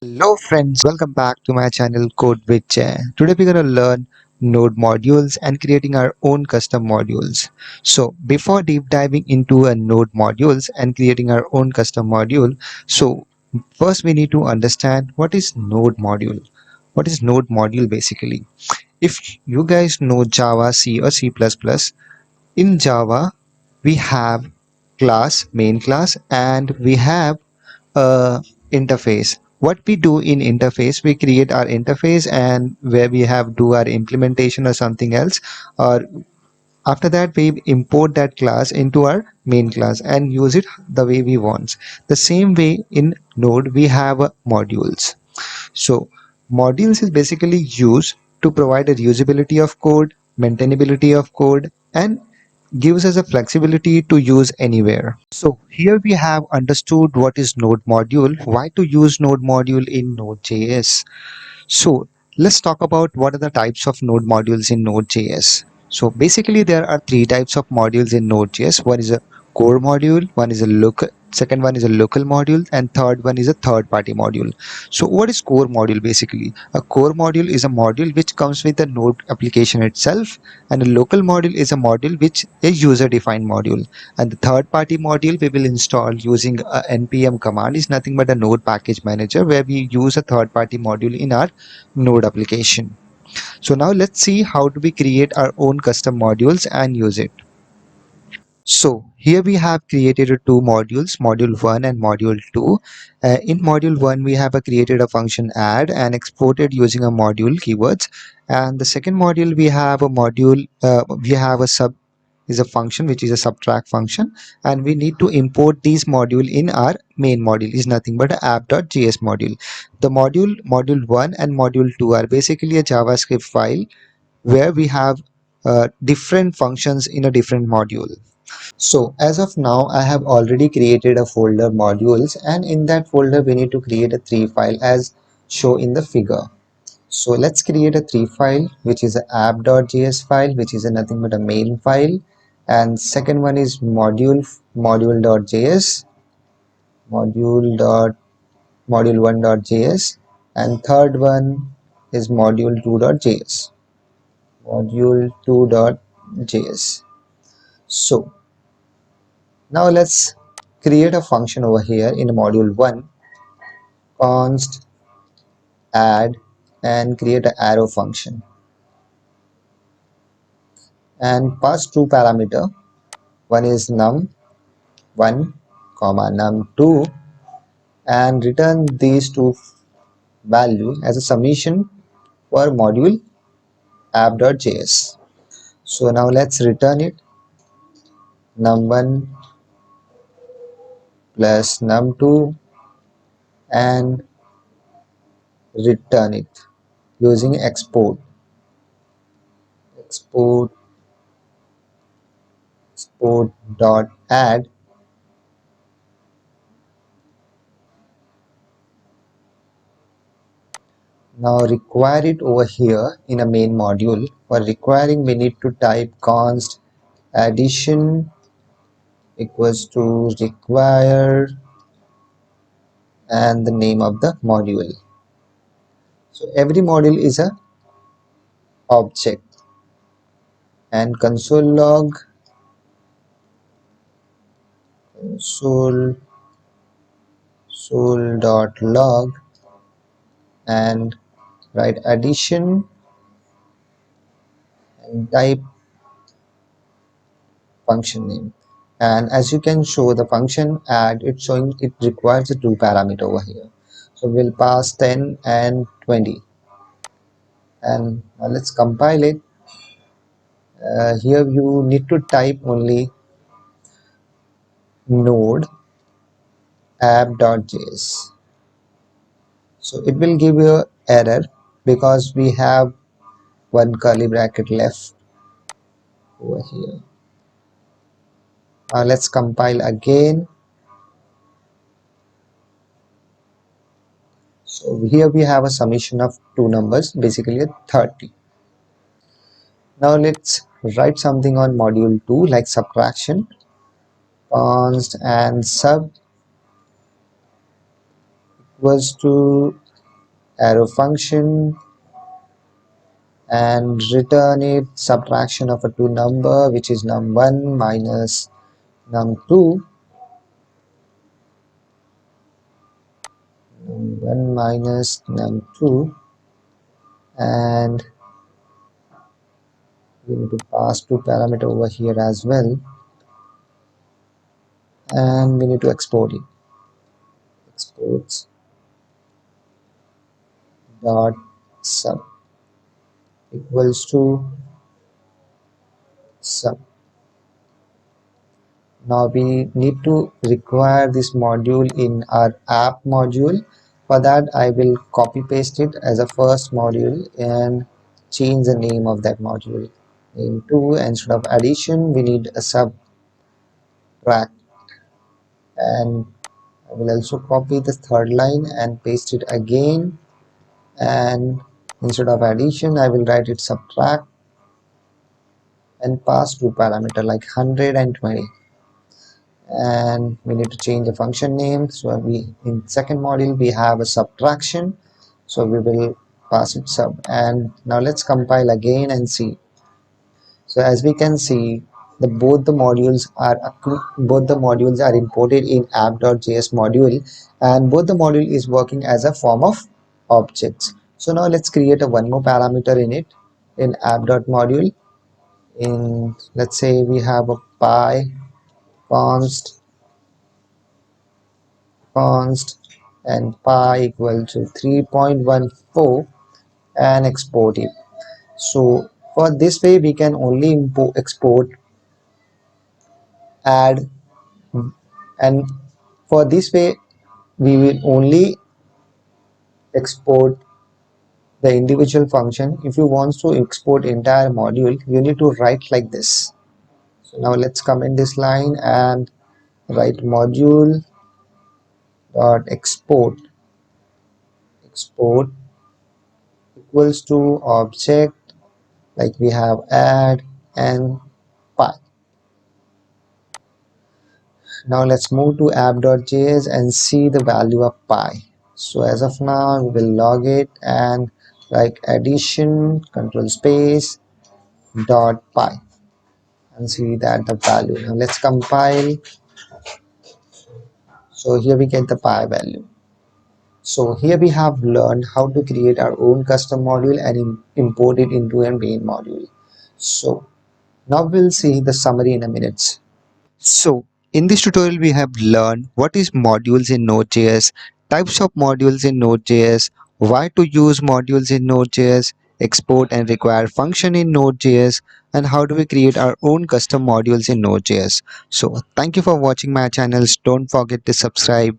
Hello friends, welcome back to my channel Code with Jay. Today we're going to learn node modules and creating our own custom modules. So before deep diving into a node modules and creating our own custom module, so first we need to understand what is node module. What is node module basically? If you guys know Java, C or C++, in Java we have class, main class, and we have interface. What we do in interface, we create our interface and where we have do our implementation or something else, or after that we import that class into our main class and use it the way we want. The same way in node we have modules. So modules is basically used to provide a usability of code, maintainability of code, and gives us a flexibility to use anywhere. So here we have understood what is node module, why to use node module in Node.js. So let's talk about what are the types of node modules in Node.js. So basically there are three types of modules in Node.js. One is a core module, one is a local, second one is a local module, and third one is a third party module. So what is core module basically? A core module is a module which comes with the node application itself, and a local module is a module which is user defined module. And the third party module we will install using a npm command is nothing but a node package manager where we use a third party module in our node application. So now let's see how do we create our own custom modules and use it. So here we have created two modules, module 1 and module 2. In module 1 we have created a function add and exported using a module keywords, and the second module we have a module, we have a sub is a function which is a subtract function, and we need to import these module in our main module is nothing but a app.js module. The module 1 and module 2 are basically a JavaScript file where we have different functions in a different module. So as of now, I have already created a folder modules, and in that folder we need to create a three file as shown in the figure. So let's create a three file, which is a app.js file, which is a nothing but a main file, and second one is module.js, module dot module1.js, and third one is module2.js, module2.js. So now let's create a function over here in module 1, const add, and create an arrow function and pass two parameter. One is num1 comma num2, and return these two value as a summation for module app.js. So now let's return it, num1 plus num2, and return it using export dot add. Now require it over here in a main module. For requiring we need to type const addition equals to require and the name of the module. So every module is a object, and console dot log, and write addition and type function name. And as you can show, the function add, it's showing it requires a two parameter over here. So we'll pass 10 and 20, and now let's compile it. Here you need to type only node app.js. So it will give you an error because we have one curly bracket left over here. Let's compile again. So here we have a summation of two numbers, basically a 30. Now let's write something on module 2 like subtraction, const and sub equals to arrow function and return it subtraction of a two number, which is num1 minus num2, num1 minus num2, and we need to pass two parameter over here as well, and we need to export it. Exports dot sum equals to sum. Now we need to require this module in our app module. For that I will copy paste it as a first module and change the name of that module. Into instead of addition we need a subtract, and I will also copy the third line and paste it again, and instead of addition I will write it subtract and pass two parameter like 100 and 20. And we need to change the function name. So we in second module we have a subtraction, so we will pass it sub. And now let's compile again and see. So as we can see, both the modules are imported in app.js module, and both the module is working as a form of objects. So now let's create a one more parameter in it in app.module. In let's say we have a pi const and pi equal to 3.14 and export it. So for this way we can only export, add, and for this way we will only export the individual function. If you want to export entire module you need to write like this. So now let's comment this line and write module dot export equals to object, like we have add and pi. Now let's move to app.js and see the value of pi. So as of now we will log it and like addition control space dot pi and see that the value. Now let's compile. So here we get the pi value. So here we have learned how to create our own custom module and import it into a main module. So now we'll see the summary in a minute. So in this tutorial we have learned what is modules in Node.js, types of modules in Node.js, why to use modules in Node.js, export and require function in Node.js, and how do we create our own custom modules in Node.js. So thank you for watching my channels. Don't forget to subscribe.